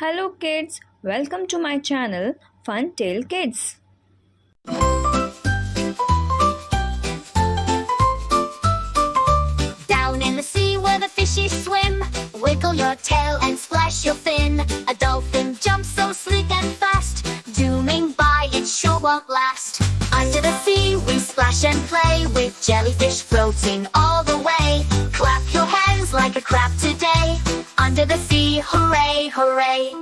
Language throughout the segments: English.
Hello kids, welcome to my channel Funtale Kids. Down in the sea where the fishies swim, wiggle your tail and splash your fin. A dolphin jumps so sleek and fast, zooming by it sure won't last. Under the sea we splash and play, with jellyfish floating all the way. Clap your hands like a crab today, under the sea, hooray, hooray.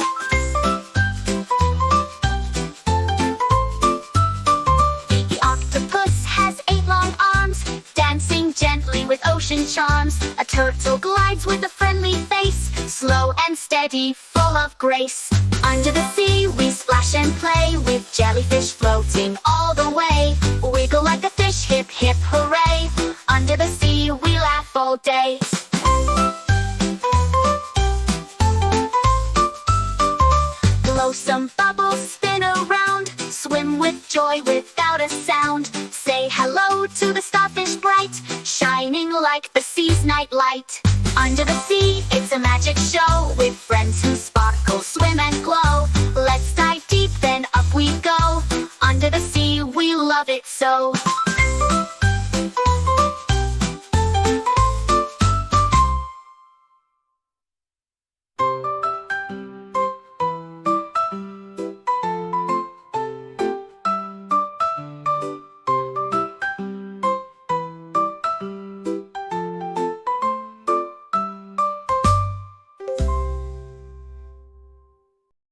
The octopus has 8 long arms, dancing gently with ocean charms. A turtle glides with a friendly face, slow and steady, full of grace. Under the sea we splash and play, with jellyfish floating all the way. Wiggle like a fish, hip hip hooray, under the sea we laugh all day. Blow some bubbles, spin around, swim with joy without a sound. Say hello to the starfish bright, shining like the sea's night light. Under the sea, it's a magic show, with friends who sparkle, swim and glow. Let's dive